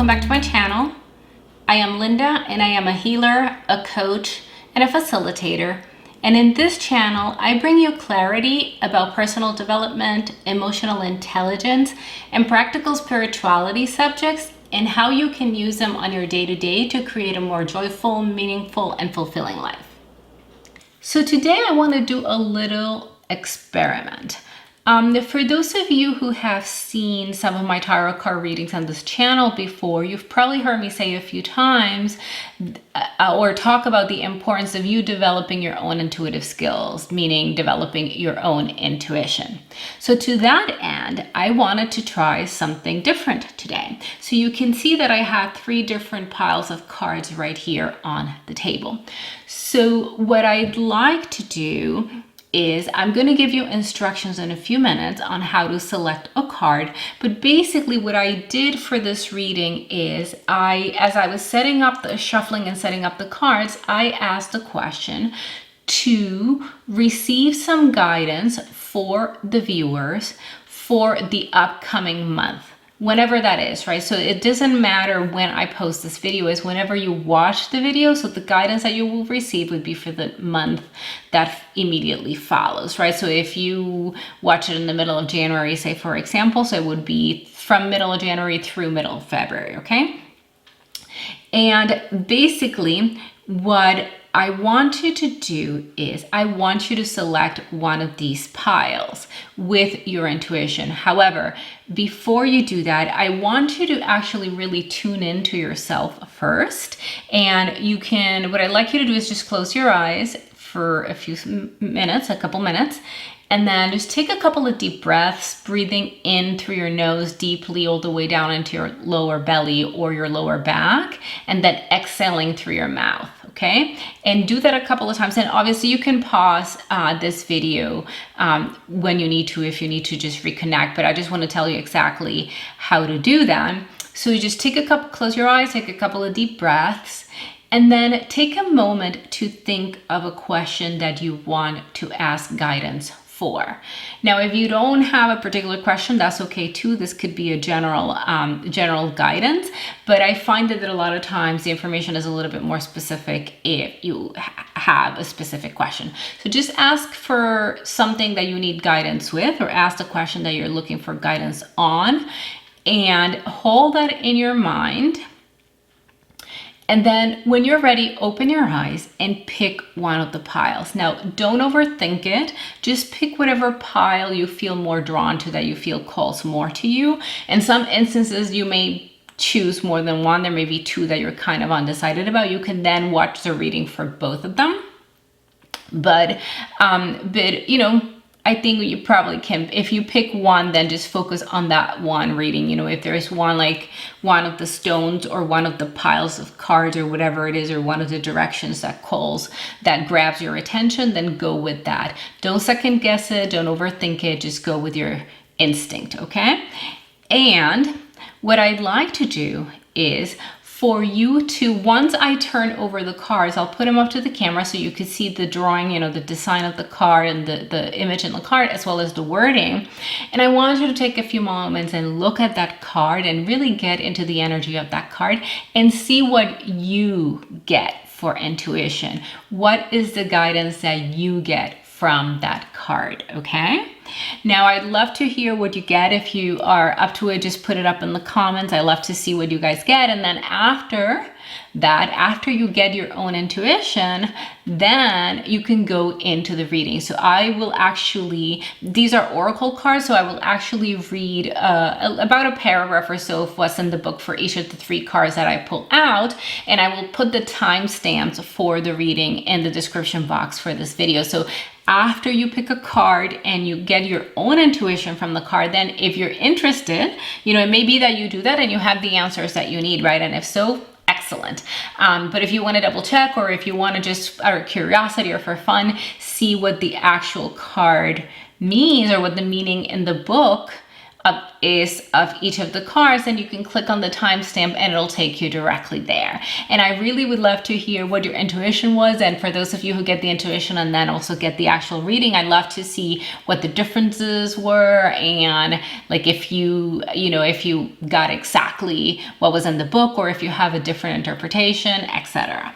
welcome back to my channel. I am Linda and I am a healer, a coach, and a facilitator. And in this channel, I bring you clarity about personal development, emotional intelligence, and practical spirituality subjects and how you can use them on your day-to-day to create a more joyful, meaningful, and fulfilling life. So today I want to do a little experiment. For those of you who have seen some of my tarot card readings on this channel before, you've probably heard me say a few times or talk about the importance of you developing your own intuitive skills, meaning developing your own intuition. So to that end, I wanted to try something different today. So you can see that I have 3 different piles of cards right here on the table. So what I'd like to do is I'm going to give you instructions in a few minutes on how to select a card. But basically what I did for this reading is as I was setting up the shuffling and setting up the cards, I asked a question to receive some guidance for the viewers for the upcoming month. Whenever that is, right? So it doesn't matter when I post this video, is whenever you watch the video. So the guidance that you will receive would be for the month that immediately follows, right? So if you watch it in the middle of January, say for example, so it would be from middle of January through middle of February, okay? And basically what I want you to do is I want you to select one of these piles with your intuition. However, before you do that, I want you to actually really tune into yourself first. And you can, what I'd like you to do is just close your eyes for a few minutes, a couple minutes, and then just take a couple of deep breaths, breathing in through your nose deeply all the way down into your lower belly or your lower back, and then exhaling through your mouth, okay? And do that a couple of times. And obviously you can pause this video when you need to, if you need to just reconnect, but I just want to tell you exactly how to do that. So you just close your eyes, take a couple of deep breaths, and then take a moment to think of a question that you want to ask guidance for. Now, if you don't have a particular question, that's okay too. This could be a general guidance, but I find that a lot of times the information is a little bit more specific if you have a specific question. So just ask for something that you need guidance with, or ask the question that you're looking for guidance on, and hold that in your mind. And then when you're ready, open your eyes and pick one of the piles. Now, don't overthink it. Just pick whatever pile you feel more drawn to, that you feel calls more to you. In some instances, you may choose more than one. There may be 2 that you're kind of undecided about. You can then watch the reading for both of them. But you know, I think you probably can, if you pick one, then just focus on that one reading. You know, if there is one, like one of the stones or one of the piles of cards or whatever it is, or one of the directions that grabs your attention, then go with that. Don't second guess it, don't overthink it, just go with your instinct, okay? And what I'd like to do is for you to, once I turn over the cards, I'll put them up to the camera so you can see the drawing, you know, the design of the card and the image in the card, as well as the wording. And I want you to take a few moments and look at that card and really get into the energy of that card and see what you get for intuition. What is the guidance that you get from that card, okay? Now, I'd love to hear what you get. If you are up to it, just put it up in the comments. I love to see what you guys get. And then after that, after you get your own intuition, then you can go into the reading. So I will actually, these are oracle cards, so I will actually read about a paragraph or so of what's in the book for each of the 3 cards that I pull out, and I will put the timestamps for the reading in the description box for this video. So after you pick a card and you get your own intuition from the card, then if you're interested, you know, it may be that you do that and you have the answers that you need, right? And if so, excellent. But if you want to double check, or if you want to just out of curiosity or for fun, see what the actual card means or what the meaning in the book is of each of the cards, and you can click on the timestamp and it'll take you directly there. And I really would love to hear what your intuition was. And for those of you who get the intuition and then also get the actual reading, I'd love to see what the differences were, and like if you got exactly what was in the book, or if you have a different interpretation, etc.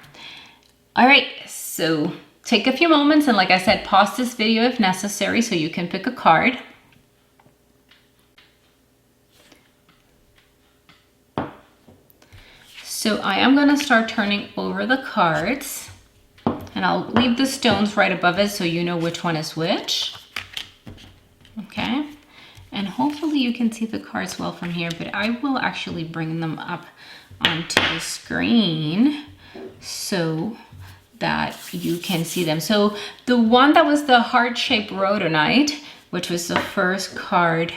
All right, so take a few moments, and like I said, pause this video if necessary so you can pick a card. So I am going to start turning over the cards, and I'll leave the stones right above it so you know which one is which. Okay, and hopefully you can see the cards well from here, but I will actually bring them up onto the screen so that you can see them. So the one that was the heart-shaped Rhodonite, which was the first card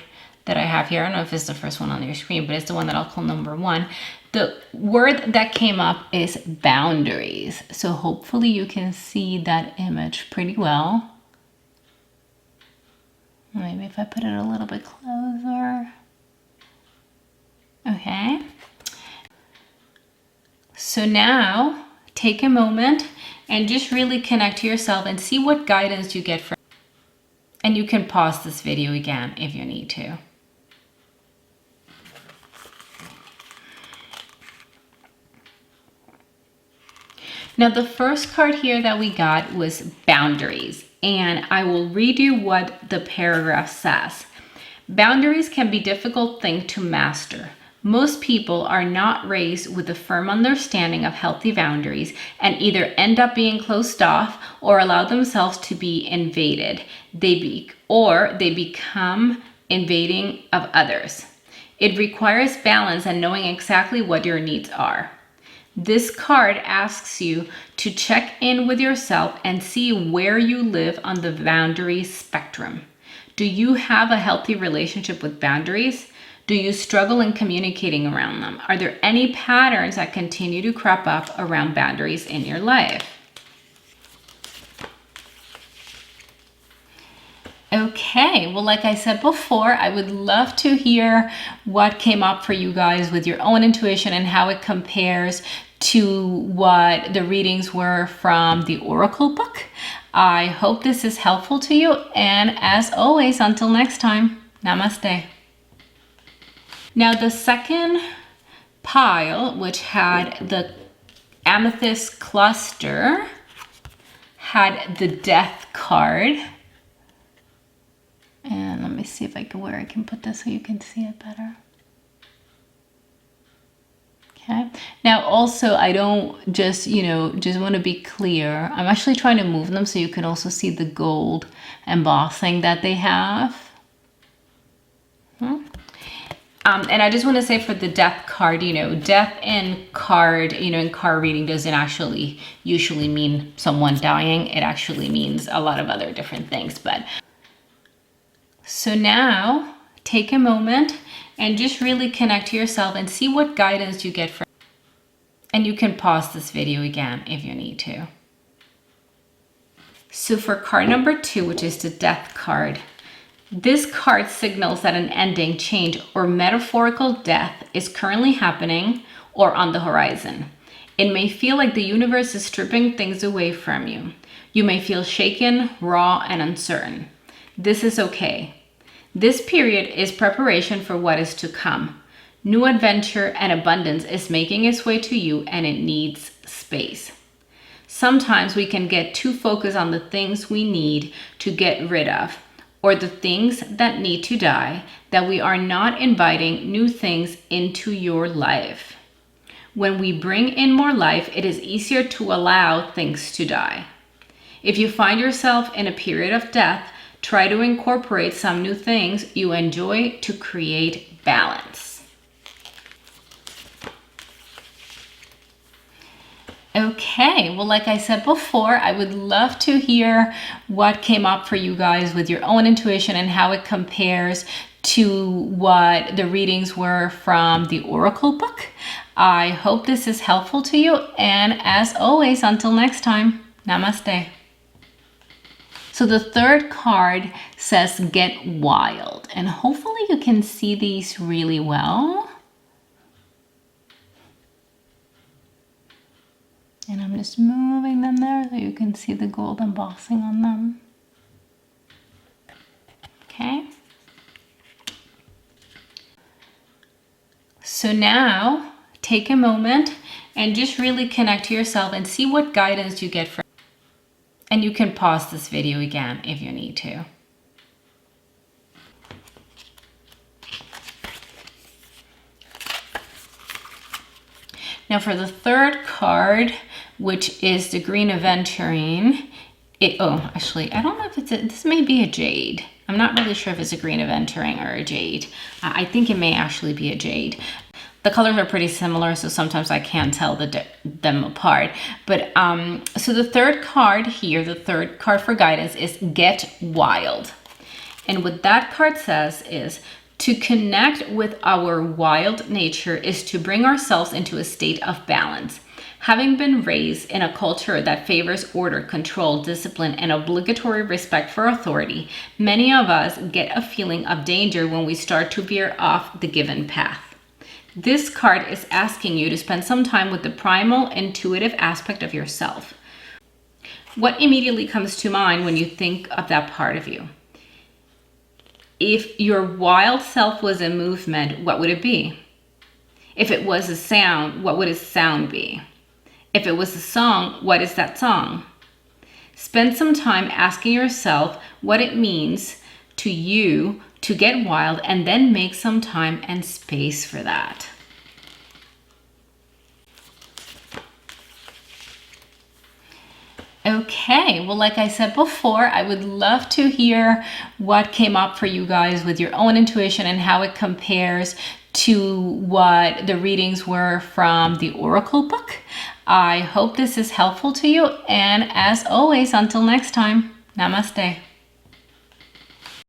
that I have here, I don't know if it's the first one on your screen, but it's the one that I'll call number one. The word that came up is boundaries. So hopefully you can see that image pretty well. Maybe if I put it a little bit closer. Okay. So now take a moment and just really connect to yourself and see what guidance you get from. And you can pause this video again if you need to. Now the first card here that we got was boundaries, and I will read you what the paragraph says. Boundaries can be a difficult thing to master. Most people are not raised with a firm understanding of healthy boundaries and either end up being closed off or allow themselves to be invaded. They become invading of others. It requires balance and knowing exactly what your needs are. This card asks you to check in with yourself and see where you live on the boundary spectrum. Do you have a healthy relationship with boundaries? Do you struggle in communicating around them? Are there any patterns that continue to crop up around boundaries in your life? Okay, well, like I said before, I would love to hear what came up for you guys with your own intuition and how it compares to what the readings were from the Oracle book. I hope this is helpful to you, and as always, until next time, namaste. Now the second pile, which had the Amethyst cluster, had the Death card. And let me see if I can put this so you can see it better. Okay. Now also, I don't just want to be clear. I'm actually trying to move them so you can also see the gold embossing that they have. And I just want to say for the Death card, death in card, in card reading doesn't actually usually mean someone dying. It actually means a lot of other different things. But so now take a moment and just really connect to yourself and see what guidance you get from. And you can pause this video again if you need to. So for card number 2, which is the Death card, this card signals that an ending, change, or metaphorical death is currently happening or on the horizon. It may feel like the universe is stripping things away from you. You may feel shaken, raw, and uncertain. This is okay. This period is preparation for what is to come. New adventure and abundance is making its way to you, and it needs space. Sometimes we can get too focused on the things we need to get rid of, or the things that need to die, that we are not inviting new things into your life. When we bring in more life, it is easier to allow things to die. If you find yourself in a period of death, try to incorporate some new things you enjoy to create balance. Okay, well, like I said before, I would love to hear what came up for you guys with your own intuition and how it compares to what the readings were from the Oracle book. I hope this is helpful to you, and as always, until next time, namaste. So the third card says get wild, and hopefully you can see these really well. And I'm just moving them there so you can see the gold embossing on them. Okay. So now take a moment and just really connect to yourself and see what guidance you get from. And you can pause this video again if you need to. Now for the third card, which is the Green Aventurine, actually, I don't know if this may be a Jade. I'm not really sure if it's a Green Aventurine or a Jade. I think it may actually be a Jade. The colors are pretty similar, so sometimes I can't tell them apart. But so the third card here, the third card for guidance is Get Wild. And what that card says is, to connect with our wild nature is to bring ourselves into a state of balance. Having been raised in a culture that favors order, control, discipline, and obligatory respect for authority, many of us get a feeling of danger when we start to veer off the given path. This card is asking you to spend some time with the primal, intuitive aspect of yourself. What immediately comes to mind when you think of that part of you? If your wild self was a movement, what would it be? If it was a sound, what would its sound be? If it was a song, what is that song? Spend some time asking yourself what it means to you to get wild, and then make some time and space for that. Okay, well, like I said before, I would love to hear what came up for you guys with your own intuition and how it compares to what the readings were from the Oracle book. I hope this is helpful to you, and as always, until next time, namaste.